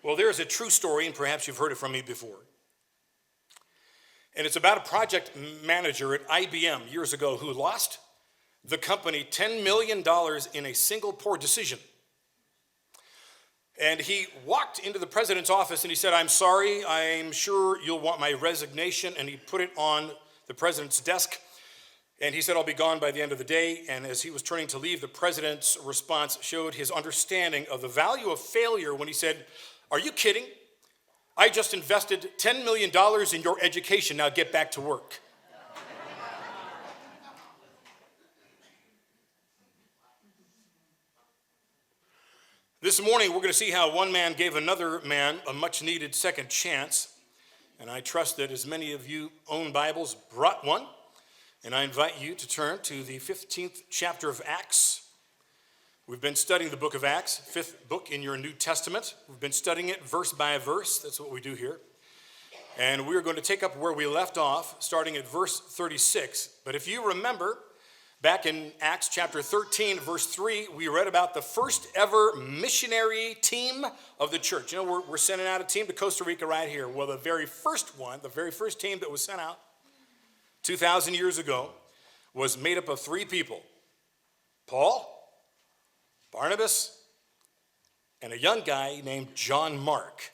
Well, there's a true story, and perhaps you've heard it from me before. And it's about a project manager at IBM years ago who lost the company $10 million in a single poor decision. And he walked into the president's office and he said, "I'm sorry, I'm sure you'll want my resignation." And he put it on the president's desk. And he said, "I'll be gone by the end of the day." And as he was turning to leave, the president's response showed his understanding of the value of failure when he said, "Are you kidding? I just invested $10 million in your education. Now get back to work." This morning, we're going to see how one man gave another man a much-needed second chance. And I trust that as many of you own Bibles brought one. And I invite you to turn to the 15th chapter of Acts. We've been studying the book of Acts, fifth book in your New Testament. We've been studying it verse by verse. That's what we do here. And we're going to take up where we left off, starting at verse 36. But if you remember, back in Acts chapter 13, verse 3, we read about the first ever missionary team of the church. You know, we're sending out a team to Costa Rica right here. Well, the very first team that was sent out 2,000 years ago was made up of three people: Paul, Barnabas, and a young guy named John Mark.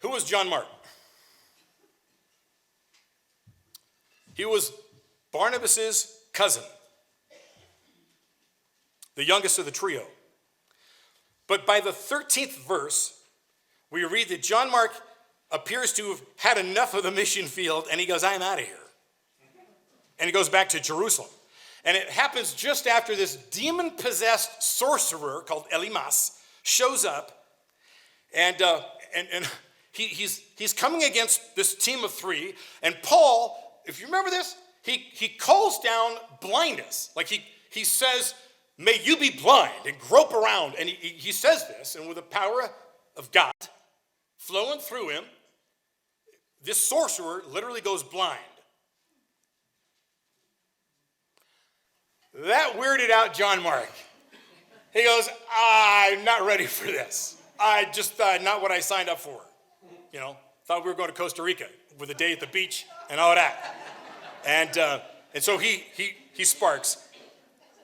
Who was John Mark? He was Barnabas's cousin, the youngest of the trio. But by the 13th verse, we read that John Mark appears to have had enough of the mission field, and he goes, "I'm out of here." And he goes back to Jerusalem. And it happens just after this demon-possessed sorcerer called Elimas shows up, and he's coming against this team of three. And Paul, if you remember this, he calls down blindness. Like he says, "May you be blind and grope around." And he says this, and with the power of God flowing through him, this sorcerer literally goes blind. That weirded out John Mark. He goes, "I'm not ready for this. I just thought not what I signed up for. You know, thought we were going to Costa Rica with a day at the beach and all that." And so he sparks.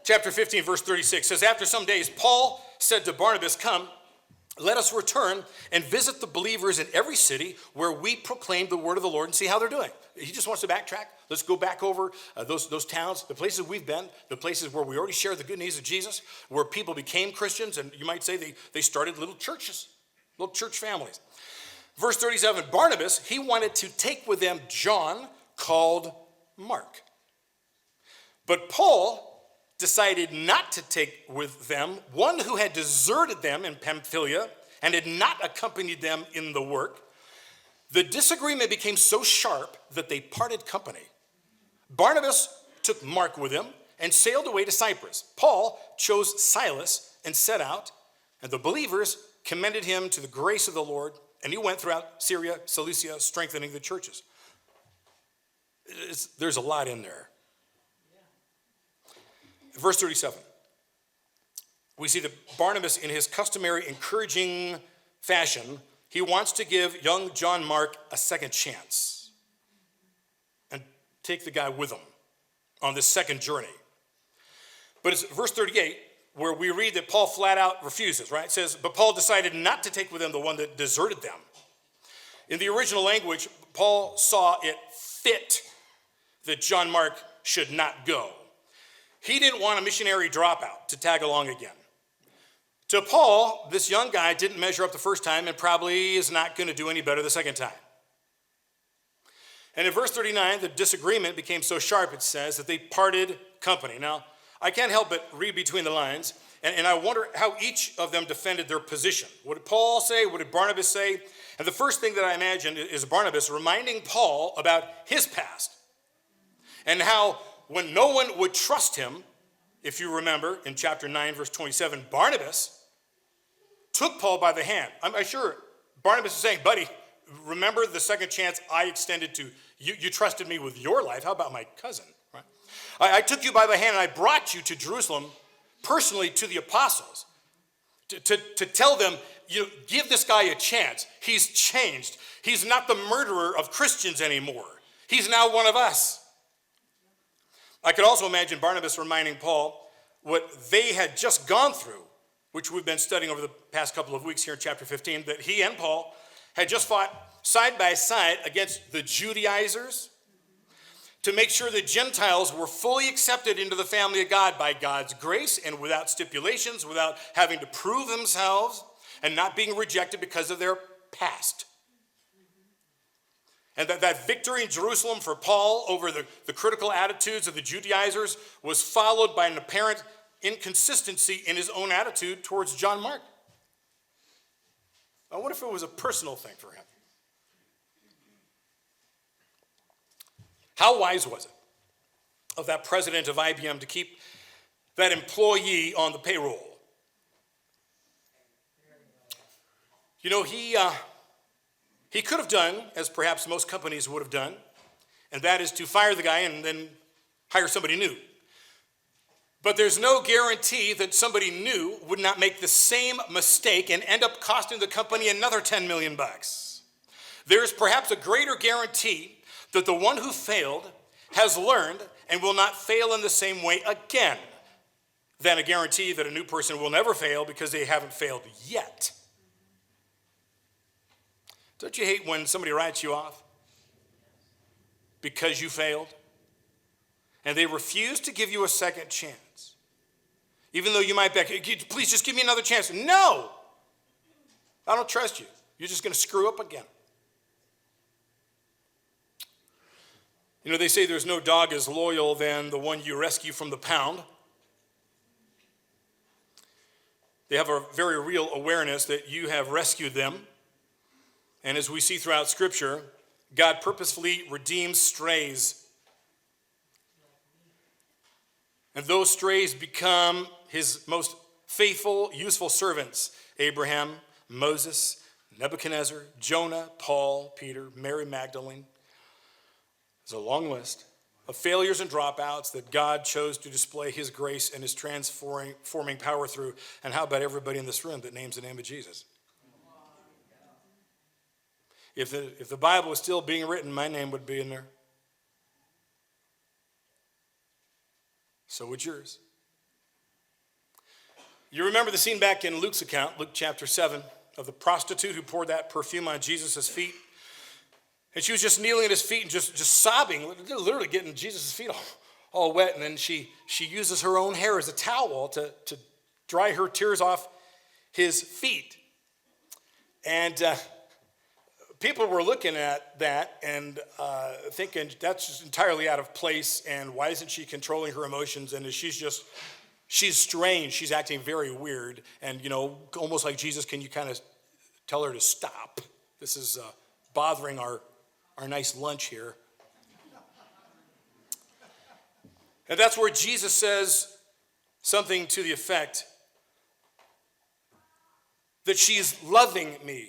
Chapter 15, verse 36 says, "After some days, Paul said to Barnabas, 'Come, let us return and visit the believers in every city where we proclaim the word of the Lord and see how they're doing.'" He just wants to backtrack. Let's go back over those towns, the places we've been, the places where we already shared the good news of Jesus, where people became Christians, and you might say they started little churches, little church families. Verse 37, Barnabas, he wanted to take with them John, called Mark. But Paul decided not to take with them one who had deserted them in Pamphylia and had not accompanied them in the work. The disagreement became so sharp that they parted company. Barnabas took Mark with him and sailed away to Cyprus. Paul chose Silas and set out, and the believers commended him to the grace of the Lord, and he went throughout Syria, Cilicia, strengthening the churches. There's a lot in there. Verse 37, we see that Barnabas, in his customary encouraging fashion, he wants to give young John Mark a second chance and take the guy with him on this second journey. But it's verse 38 where we read that Paul flat out refuses, right? It says, "But Paul decided not to take with him the one that deserted them." In the original language, Paul saw it fit that John Mark should not go. He didn't want a missionary dropout to tag along again. To Paul, this young guy didn't measure up the first time and probably is not going to do any better the second time. And in verse 39, the disagreement became so sharp, it says, that they parted company. Now, I can't help but read between the lines, and I wonder how each of them defended their position. What did Paul say? What did Barnabas say? And the first thing that I imagine is Barnabas reminding Paul about his past and how when no one would trust him, if you remember in chapter 9, verse 27, Barnabas took Paul by the hand. I'm sure Barnabas is saying, "Buddy, remember the second chance I extended to you? You trusted me with your life. How about my cousin? Right? I took you by the hand and I brought you to Jerusalem personally to the apostles to tell them give this guy a chance. He's changed. He's not the murderer of Christians anymore. He's now one of us. I could also imagine Barnabas reminding Paul what they had just gone through, which we've been studying over the past couple of weeks here in chapter 15, that he and Paul had just fought side by side against the Judaizers to make sure the Gentiles were fully accepted into the family of God by God's grace and without stipulations, without having to prove themselves and not being rejected because of their past. And that victory in Jerusalem for Paul over the critical attitudes of the Judaizers was followed by an apparent inconsistency in his own attitude towards John Mark. I wonder if it was a personal thing for him. How wise was it of that president of IBM to keep that employee on the payroll? He could have done, as perhaps most companies would have done, and that is to fire the guy and then hire somebody new. But there's no guarantee that somebody new would not make the same mistake and end up costing the company another $10 million. There's perhaps a greater guarantee that the one who failed has learned and will not fail in the same way again than a guarantee that a new person will never fail because they haven't failed yet. Don't you hate when somebody writes you off because you failed and they refuse to give you a second chance? Even though you might beg, please just give me another chance. No, I don't trust you. You're just going to screw up again. They say there's no dog as loyal than the one you rescue from the pound. They have a very real awareness that you have rescued them. And as we see throughout Scripture, God purposefully redeems strays. And those strays become his most faithful, useful servants. Abraham, Moses, Nebuchadnezzar, Jonah, Paul, Peter, Mary Magdalene. There's a long list of failures and dropouts that God chose to display his grace and his transforming power through. And how about everybody in this room that names the name of Jesus? If the Bible was still being written, my name would be in there. So would yours. You remember the scene back in Luke's account, Luke chapter 7, of the prostitute who poured that perfume on Jesus' feet. And she was just kneeling at his feet and just sobbing, literally getting Jesus' feet all wet. And then she uses her own hair as a towel to dry her tears off his feet. And people were looking at that and thinking that's just entirely out of place. And why isn't she controlling her emotions? And she's strange. She's acting very weird. And, almost like Jesus, can you kind of tell her to stop? This is bothering our nice lunch here. And that's where Jesus says something to the effect that she's loving me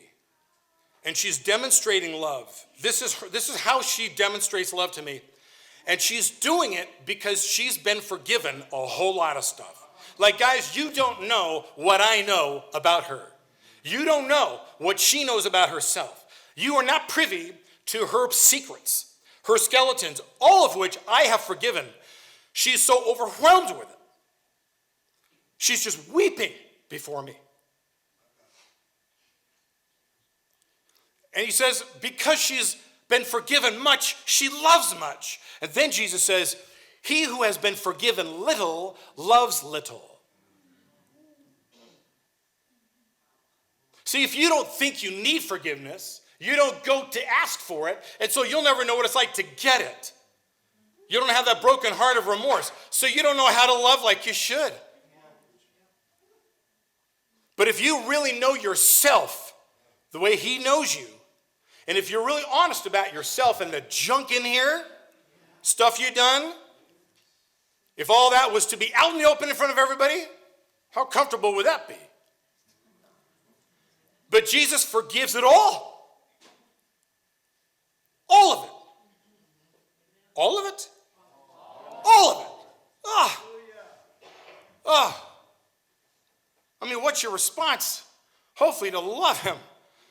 and she's demonstrating love. This is how she demonstrates love to me. And she's doing it because she's been forgiven a whole lot of stuff. Like, guys, you don't know what I know about her. You don't know what she knows about herself. You are not privy to her secrets, her skeletons, all of which I have forgiven. She's so overwhelmed with it. She's just weeping before me. And he says, because she's been forgiven much, she loves much. And then Jesus says, he who has been forgiven little loves little. See, if you don't think you need forgiveness, you don't go to ask for it, and so you'll never know what it's like to get it. You don't have that broken heart of remorse, so you don't know how to love like you should. But if you really know yourself the way he knows you, and if you're really honest about yourself and the junk in here, stuff you've done, if all that was to be out in the open in front of everybody, how comfortable would that be? But Jesus forgives it all. All of it. All of it? All of it. I mean, what's your response Hopefully to love him.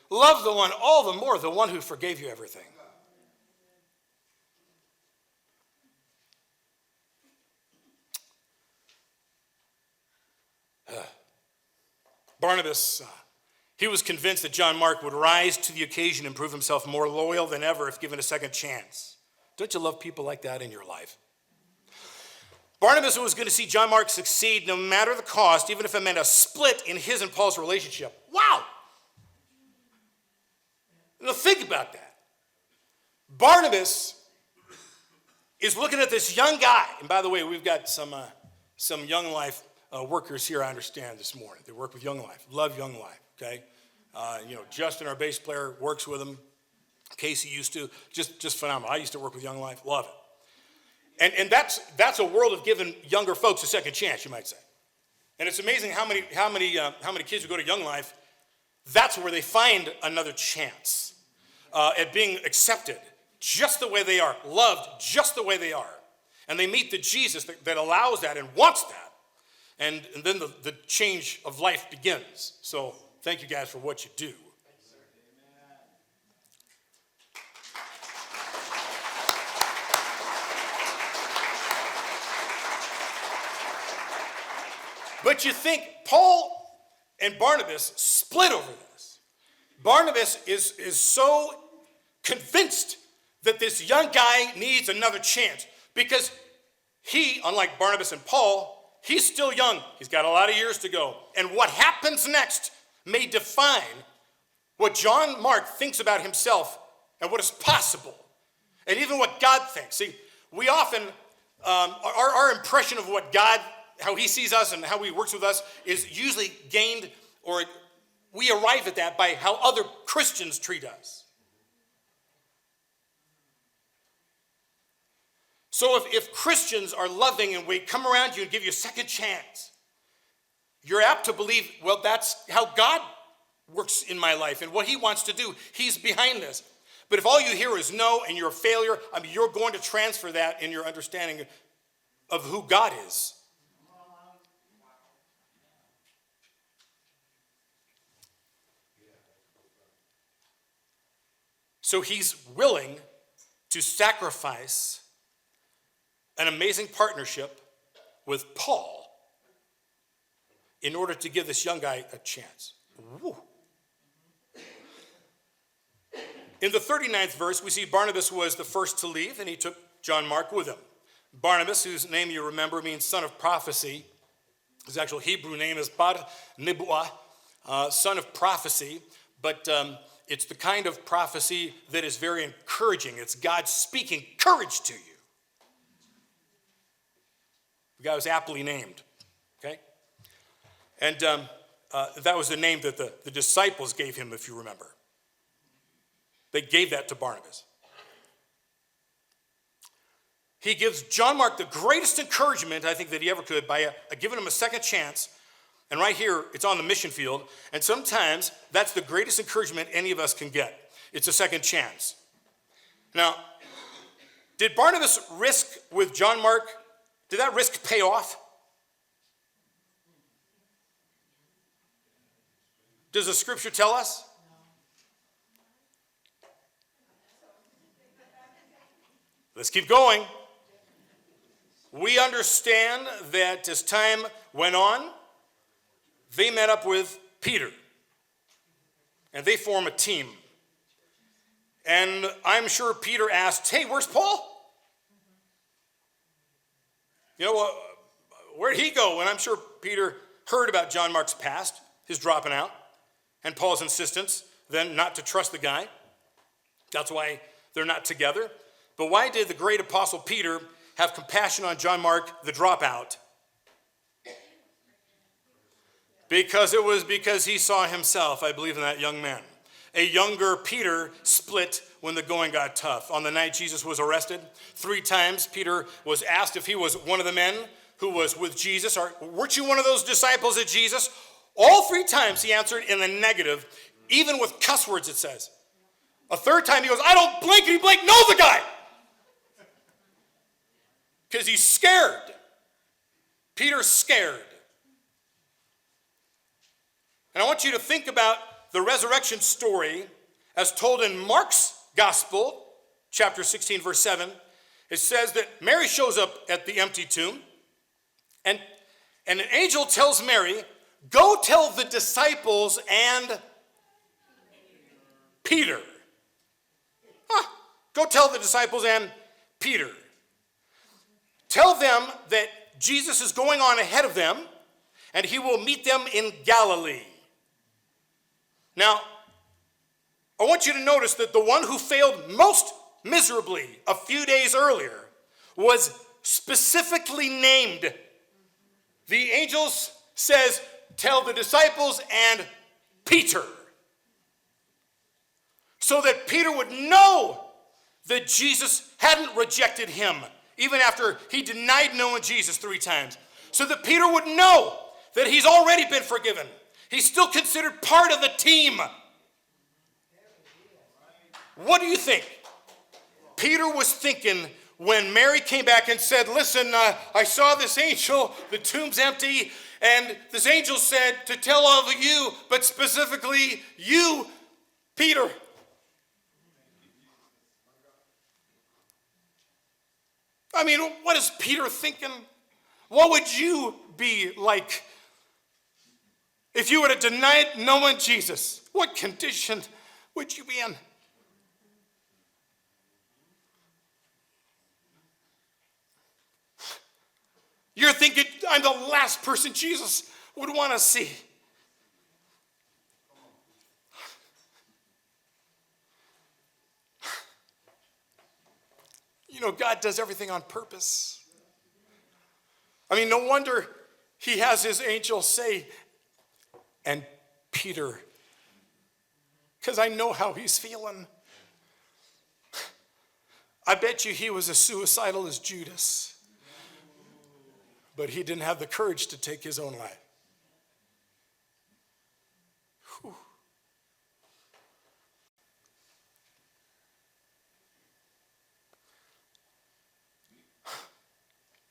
Love the one all the more, the one who forgave you everything. Barnabas, he was convinced that John Mark would rise to the occasion and prove himself more loyal than ever if given a second chance. Don't you love people like that in your life? Barnabas was going to see John Mark succeed no matter the cost, even if it meant a split in his and Paul's relationship. Wow! Now think about that. Barnabas is looking at this young guy. And by the way, we've got some Young Life workers here, I understand, this morning. They work with Young Life. Love Young Life, okay? Justin, our bass player, works with them. Casey used to. Just phenomenal. I used to work with Young Life. Love it. And that's a world of giving younger folks a second chance, you might say. And it's amazing how many kids who go to Young Life, that's where they find another chance at being accepted just the way they are, loved just the way they are. And they meet the Jesus that allows that and wants that. And then the change of life begins. So thank you guys for what you do. But you think Paul and Barnabas split over this. Barnabas is so convinced that this young guy needs another chance because he, unlike Barnabas and Paul, he's still young. He's got a lot of years to go. And what happens next may define what John Mark thinks about himself and what is possible, and even what God thinks. See, we often, our impression of what God, how he sees us and how he works with us is usually gained, or we arrive at that by how other Christians treat us. So if Christians are loving and we come around you and give you a second chance, you're apt to believe, well, that's how God works in my life and what he wants to do. He's behind this. But if all you hear is no and you're a failure, you're going to transfer that in your understanding of who God is. So he's willing to sacrifice an amazing partnership with Paul in order to give this young guy a chance. Woo. In the 39th verse, we see Barnabas was the first to leave, and he took John Mark with him. Barnabas, whose name you remember means son of prophecy, his actual Hebrew name is Bar Nebuah, son of prophecy, but it's the kind of prophecy that is very encouraging. It's God speaking courage to you. The guy was aptly named, okay? And that was the name that the disciples gave him, if you remember. They gave that to Barnabas. He gives John Mark the greatest encouragement, I think, that he ever could by giving him a second chance. And right here, it's on the mission field. And sometimes that's the greatest encouragement any of us can get. It's a second chance. Now, did Barnabas risk with John Mark? Did that risk pay off? Does the scripture tell us? Let's keep going. We understand that as time went on, they met up with Peter, and they form a team. And I'm sure Peter asked, hey, where's Paul? You know, where'd he go? And I'm sure Peter heard about John Mark's past, his dropping out, and Paul's insistence then not to trust the guy. That's why they're not together. But why did the great apostle Peter have compassion on John Mark, the dropout? Because he saw himself, I believe, in that young man. A younger Peter split when the going got tough. On the night Jesus was arrested, 3 times Peter was asked if he was one of the men who was with Jesus. Or, weren't you one of those disciples of Jesus? All 3 times he answered in the negative, even with cuss words, it says. A 3rd time he goes, I don't blankety blank know the guy. Because he's scared. Peter's scared. And I want you to think about the resurrection story as told in Mark's gospel, chapter 16, verse 7. It says that Mary shows up at the empty tomb, and an angel tells Mary, go tell the disciples and Peter. Go tell the disciples and Peter. Tell them that Jesus is going on ahead of them, and he will meet them in Galilee. Now, I want you to notice that the one who failed most miserably a few days earlier was specifically named. The angels says, tell the disciples and Peter. So that Peter would know that Jesus hadn't rejected him, even after he denied knowing Jesus 3 times. So that Peter would know that he's already been forgiven. He's still considered part of the team. What do you think Peter was thinking when Mary came back and said, listen, I saw this angel, the tomb's empty, and this angel said to tell all of you, but specifically you, Peter. I mean, what is Peter thinking? What would you be like if you would have denied knowing Jesus? What condition would you be in? You're thinking, I'm the last person Jesus would want to see. You know, God does everything on purpose. I mean, no wonder he has his angel say, and Peter, because I know how he's feeling. I bet you he was as suicidal as Judas. But he didn't have the courage to take his own life. Whew.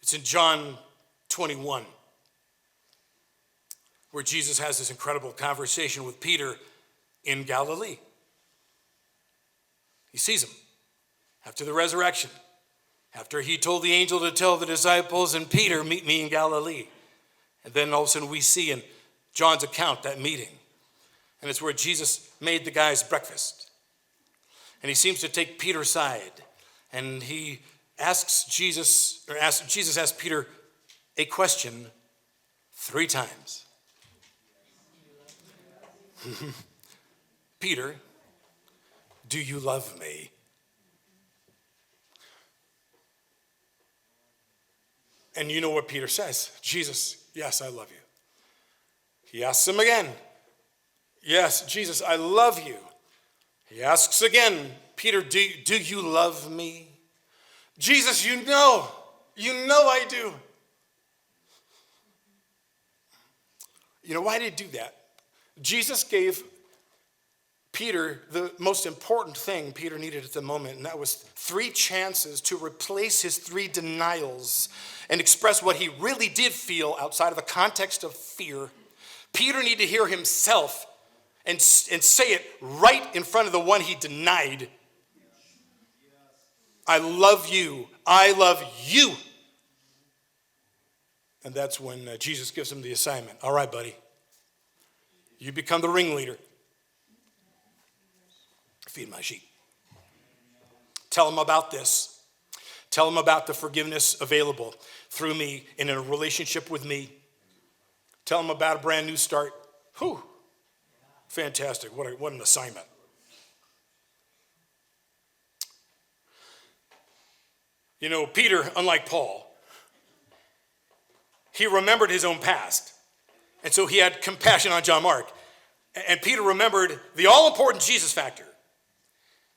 It's in John 21, where Jesus has this incredible conversation with Peter in Galilee. He sees him after the resurrection. After he told the angel to tell the disciples and Peter, meet me in Galilee. And then all of a sudden we see in John's account that meeting. And it's where Jesus made the guys breakfast. And he seems to take Peter aside. And he Jesus asks Peter a question 3 times. Peter, do you love me? And you know what Peter says? Jesus, yes, I love you. He asks him again. Yes, Jesus, I love you. He asks again, Peter, do you love me? Jesus, you know I do. You know, why did he do that? Jesus gave Peter the most important thing Peter needed at the moment, and that was 3 chances to replace his 3 denials and express what he really did feel outside of the context of fear. Peter needed to hear himself and say it right in front of the one he denied. I love you. I love you. And that's when Jesus gives him the assignment. All right, buddy. You become the ringleader. Feed my sheep. Tell them about this. Tell them about the forgiveness available through me in a relationship with me. Tell them about a brand new start. Whew. Fantastic. What an assignment. You know, Peter, unlike Paul, he remembered his own past. And so he had compassion on John Mark. And Peter remembered the all-important Jesus factor.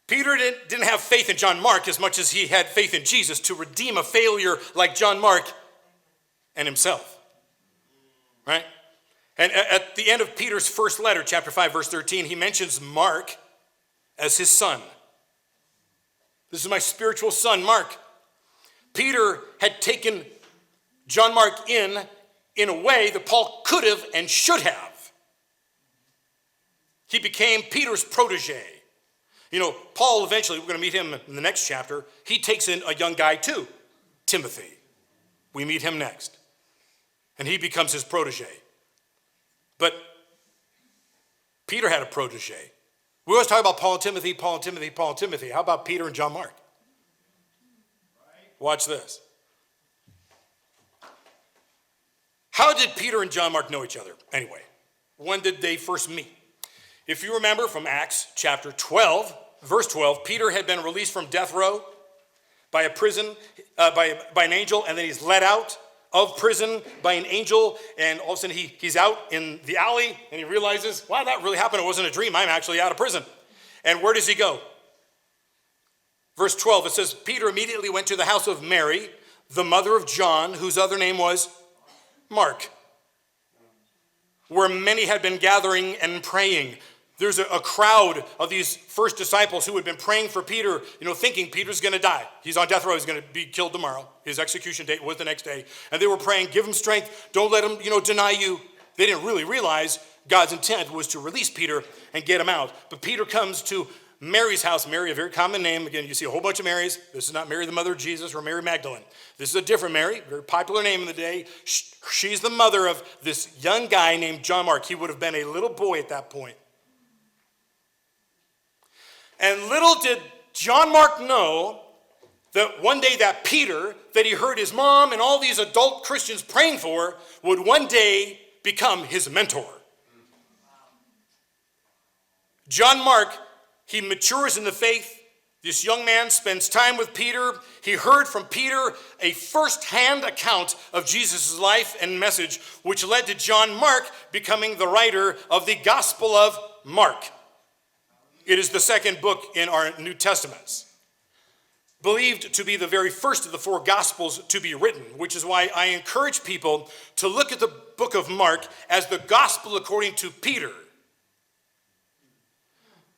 Peter didn't have faith in John Mark as much as he had faith in Jesus to redeem a failure like John Mark and himself. Right? And at the end of Peter's first letter, chapter 5, verse 13, he mentions Mark as his son. This is my spiritual son, Mark. Peter had taken John Mark in a way that Paul could have and should have. He became Peter's protege. You know, Paul eventually, we're going to meet him in the next chapter, he takes in a young guy too, Timothy. We meet him next. And he becomes his protege. But Peter had a protege. We always talk about Paul and Timothy, Paul and Timothy, Paul and Timothy. How about Peter and John Mark? Watch this. How did Peter and John Mark know each other anyway? When did they first meet? If you remember from Acts chapter 12, verse 12, Peter had been released from death row by a prison, by an angel, and then he's let out of prison by an angel, and all of a sudden he's out in the alley, and he realizes, wow, that really happened. It wasn't a dream. I'm actually out of prison. And where does he go? Verse 12, it says, Peter immediately went to the house of Mary, the mother of John, whose other name was Mark, where many had been gathering and praying. There's a crowd of these first disciples who had been praying for Peter, thinking Peter's going to die. He's on death row. He's going to be killed tomorrow. His execution date was the next day. And they were praying, give him strength. Don't let him, deny you. They didn't really realize God's intent was to release Peter and get him out. But Peter comes to Mary's house. Mary, a very common name. Again, you see a whole bunch of Marys. This is not Mary, the mother of Jesus, or Mary Magdalene. This is a different Mary, very popular name in the day. She's the mother of this young guy named John Mark. He would have been a little boy at that point. And little did John Mark know that one day that Peter, that he heard his mom and all these adult Christians praying for, would one day become his mentor. John Mark, he matures in the faith. This young man spends time with Peter. He heard from Peter a first-hand account of Jesus' life and message, which led to John Mark becoming the writer of the Gospel of Mark. It is the second book in our New Testaments, believed to be the very first of the four Gospels to be written, which is why I encourage people to look at the book of Mark as the Gospel according to Peter.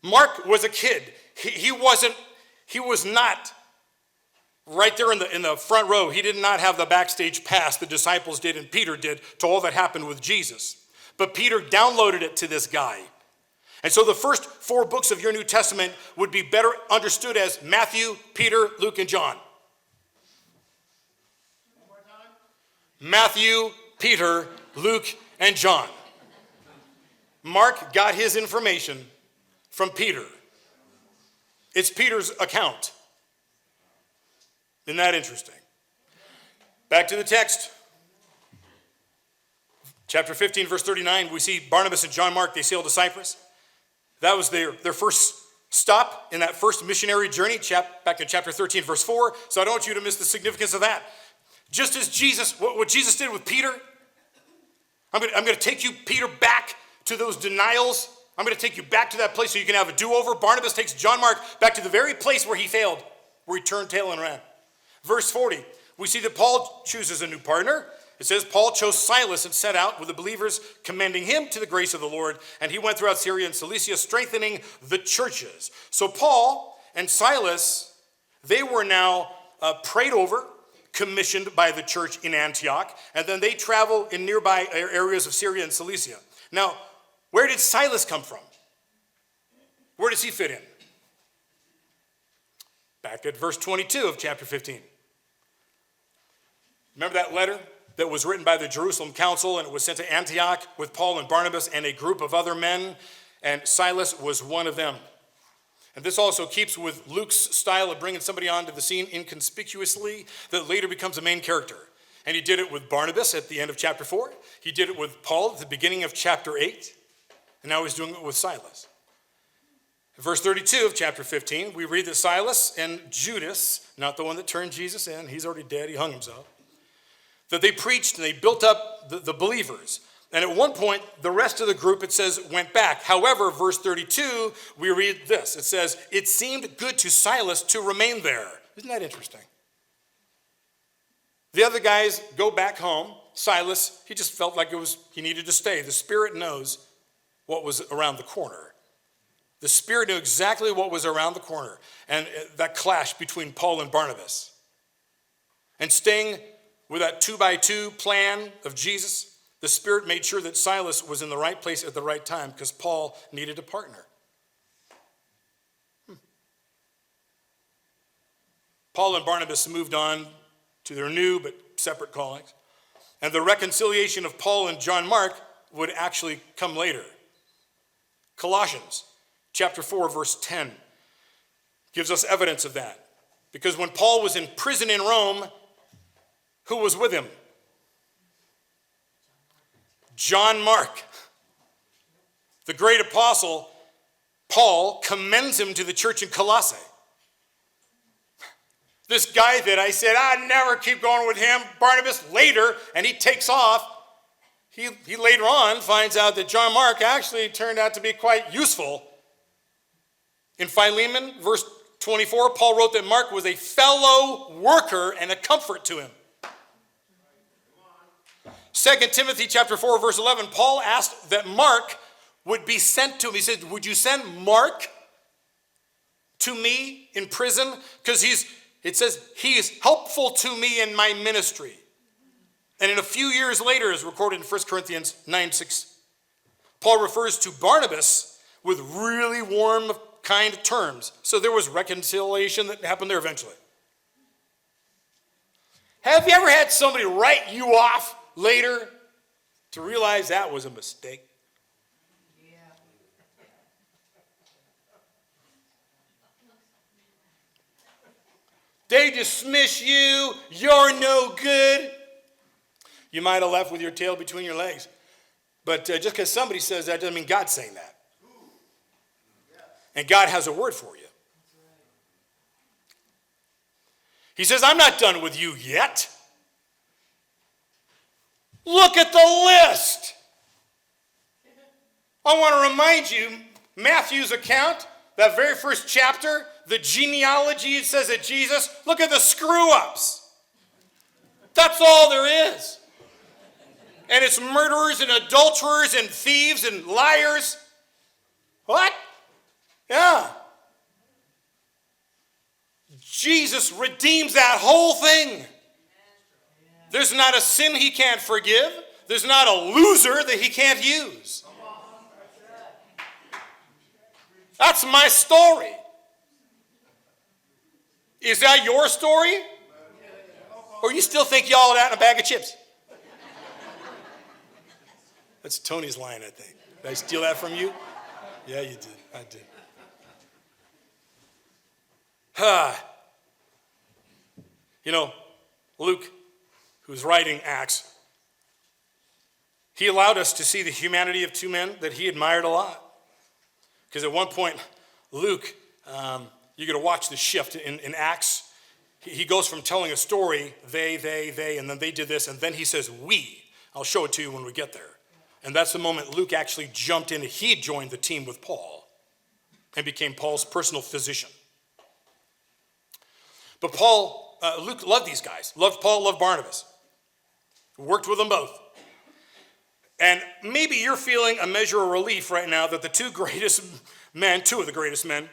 Mark was a kid. He was not right there in the front row. He did not have the backstage pass the disciples did and Peter did to all that happened with Jesus. But Peter downloaded it to this guy. And so the first four books of your New Testament would be better understood as Matthew, Peter, Luke, and John. Matthew, Peter, Luke, and John. Mark got his information from Peter. It's Peter's account. Isn't that interesting? Back to the text. Chapter 15, verse 39, we see Barnabas and John Mark, they sailed to Cyprus. That was their first stop in that first missionary journey, back in chapter 13, verse 4. So I don't want you to miss the significance of that. Just as Jesus, what Jesus did with Peter, I'm going to take you, Peter, back to those denials. I'm going to take you back to that place so you can have a do-over. Barnabas takes John Mark back to the very place where he failed, where he turned tail and ran. Verse 40, we see that Paul chooses a new partner. It says, Paul chose Silas and set out with the believers, commending him to the grace of the Lord. And he went throughout Syria and Cilicia, strengthening the churches. So Paul and Silas, they were now prayed over, commissioned by the church in Antioch. And then they travel in nearby areas of Syria and Cilicia. Now, where did Silas come from? Where does he fit in? Back at verse 22 of chapter 15. Remember that letter that was written by the Jerusalem council, and it was sent to Antioch with Paul and Barnabas and a group of other men, and Silas was one of them. And this also keeps with Luke's style of bringing somebody onto the scene inconspicuously that later becomes a main character. And he did it with Barnabas at the end of chapter 4. He did it with Paul at the beginning of chapter 8. And now he's doing it with Silas. In verse 32 of chapter 15, we read that Silas and Judas, not the one that turned Jesus in, he's already dead, he hung himself, that they preached and they built up the believers. And at one point, the rest of the group, it says, went back. However, verse 32, we read this. It says, it seemed good to Silas to remain there. Isn't that interesting? The other guys go back home. Silas, he just felt like he needed to stay. The Spirit knows what was around the corner. The Spirit knew exactly what was around the corner. And that clash between Paul and Barnabas. And staying with that 2x2 plan of Jesus, The Spirit made sure that Silas was in the right place at the right time because Paul needed a partner. Paul and Barnabas moved on to their new but separate callings. And the reconciliation of Paul and John Mark would actually come later. Colossians chapter 4, verse 10 gives us evidence of that. Because when Paul was in prison in Rome, who was with him? John Mark. The great apostle, Paul, commends him to the church in Colossae. This guy that I said, I'd never keep going with him, Barnabas, later, and he takes off. He later on finds out that John Mark actually turned out to be quite useful. In Philemon, verse 24, Paul wrote that Mark was a fellow worker and a comfort to him. 2 Timothy chapter 4, verse 11, Paul asked that Mark would be sent to him. He said, would you send Mark to me in prison? Because it says he is helpful to me in my ministry. And in a few years later, as recorded in 1 Corinthians 9:6, Paul refers to Barnabas with really warm, kind terms. So there was reconciliation that happened there eventually. Have you ever had somebody write you off later to realize that was a mistake? Yeah. They dismiss you. You're no good. You might have left with your tail between your legs. But just because somebody says that doesn't mean God's saying that. And God has a word for you. He says, I'm not done with you yet. Look at the list. I want to remind you, Matthew's account, that very first chapter, the genealogy, it says that Jesus, look at the screw-ups. That's all there is. And it's murderers and adulterers and thieves and liars. What? Yeah. Jesus redeems that whole thing. There's not a sin he can't forgive. There's not a loser that he can't use. That's my story. Is that your story? Or you still think y'all that in a bag of chips? That's Tony's line, I think. Did I steal that from you? Yeah, you did. I did. You know, Luke, who's writing Acts, he allowed us to see the humanity of two men that he admired a lot. Because at one point, Luke, you're going to watch the shift in Acts. He goes from telling a story, they, and then they did this, and then he says, we. I'll show it to you when we get there. And that's the moment Luke actually jumped in. He joined the team with Paul and became Paul's personal physician. But Luke loved these guys. Loved Paul, loved Barnabas. Worked with them both. And maybe you're feeling a measure of relief right now that the two of the greatest men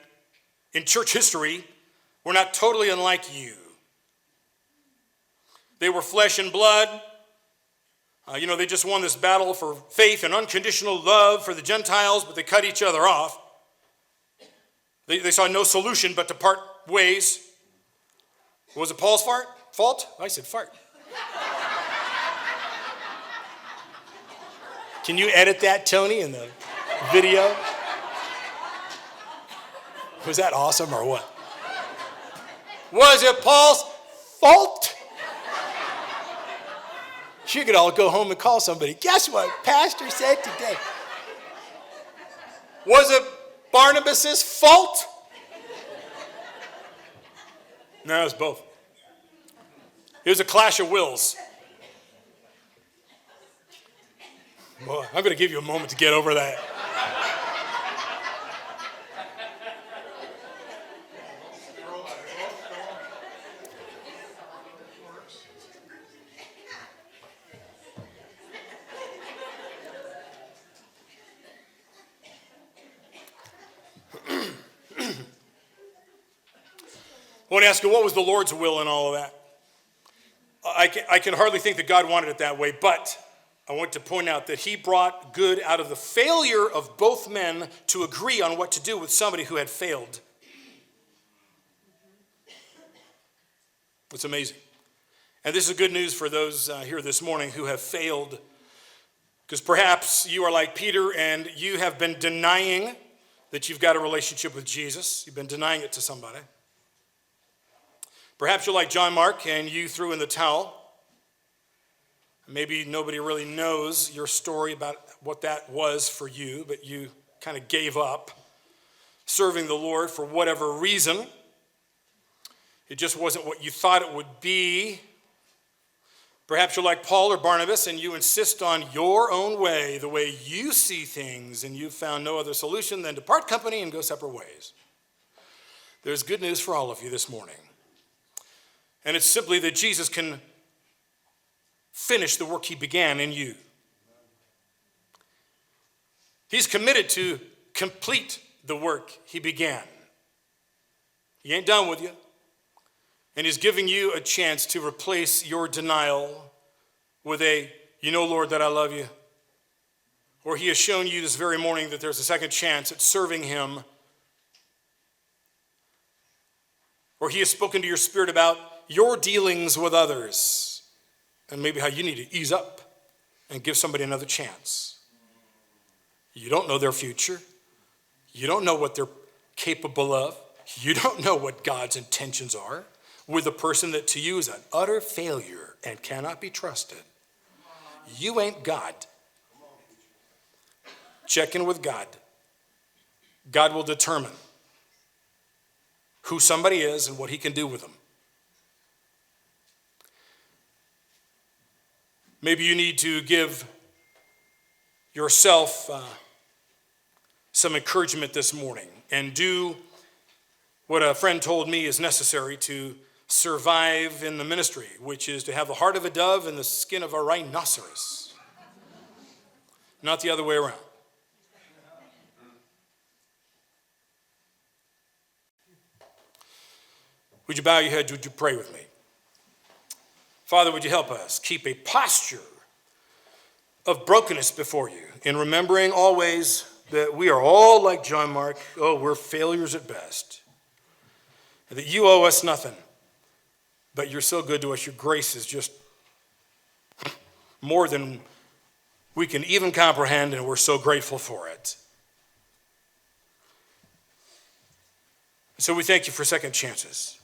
in church history were not totally unlike you. They were flesh and blood. They just won this battle for faith and unconditional love for the Gentiles, but they cut each other off. They saw no solution but to part ways. Was it Paul's fault? I said fart. Can you edit that, Tony, in the video? Was that awesome or what? Was it Paul's fault? You could all go home and call somebody. Guess what Pastor said today? Was it Barnabas' fault? No, it was both. It was a clash of wills. Boy, I'm going to give you a moment to get over that. I want to ask you, what was the Lord's will in all of that? I can hardly think that God wanted it that way, but I want to point out that he brought good out of the failure of both men to agree on what to do with somebody who had failed. It's amazing. And this is good news for those here this morning who have failed, because perhaps you are like Peter and you have been denying that you've got a relationship with Jesus. You've been denying it to somebody. Perhaps you're like John Mark and you threw in the towel. Maybe nobody really knows your story about what that was for you, but you kind of gave up serving the Lord for whatever reason. It just wasn't what you thought it would be. Perhaps you're like Paul or Barnabas and you insist on your own way, the way you see things, and you've found no other solution than to part company and go separate ways. There's good news for all of you this morning. And it's simply that Jesus can finish the work he began in you. He's committed to complete the work he began. He ain't done with you. And he's giving you a chance to replace your denial with a, you know, Lord, that I love you. Or he has shown you this very morning that there's a second chance at serving him. Or he has spoken to your spirit about your dealings with others and maybe how you need to ease up and give somebody another chance. You don't know their future. You don't know what they're capable of. You don't know what God's intentions are with a person that to you is an utter failure and cannot be trusted. You ain't God. Check in with God. God will determine who somebody is and what he can do with them. Maybe you need to give yourself some encouragement this morning and do what a friend told me is necessary to survive in the ministry, which is to have the heart of a dove and the skin of a rhinoceros. Not the other way around. Would you bow your head? Would you pray with me? Father, would you help us keep a posture of brokenness before you in remembering always that we are all like John Mark. Oh, we're failures at best. And that you owe us nothing. But you're so good to us. Your grace is just more than we can even comprehend, and we're so grateful for it. So we thank you for second chances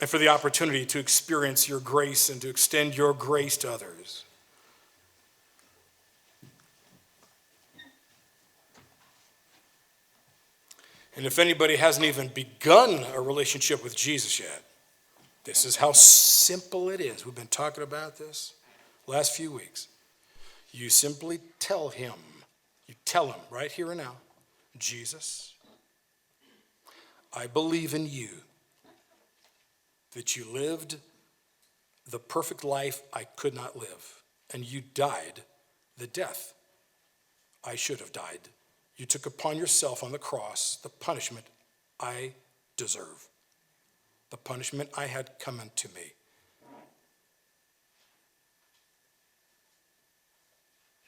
and for the opportunity to experience your grace and to extend your grace to others. And if anybody hasn't even begun a relationship with Jesus yet, this is how simple it is. We've been talking about this last few weeks. You simply tell him, right here and now, Jesus, I believe in you, that you lived the perfect life I could not live, and you died the death I should have died. You took upon yourself on the cross the punishment I deserve, the punishment I had coming to me.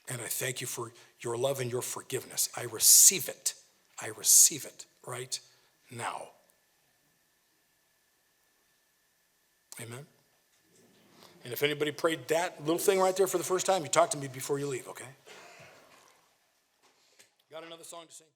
And I thank you for your love and your forgiveness. I receive it. I receive it right now. Amen. And if anybody prayed that little thing right there for the first time, you talk to me before you leave, okay? Got another song to sing?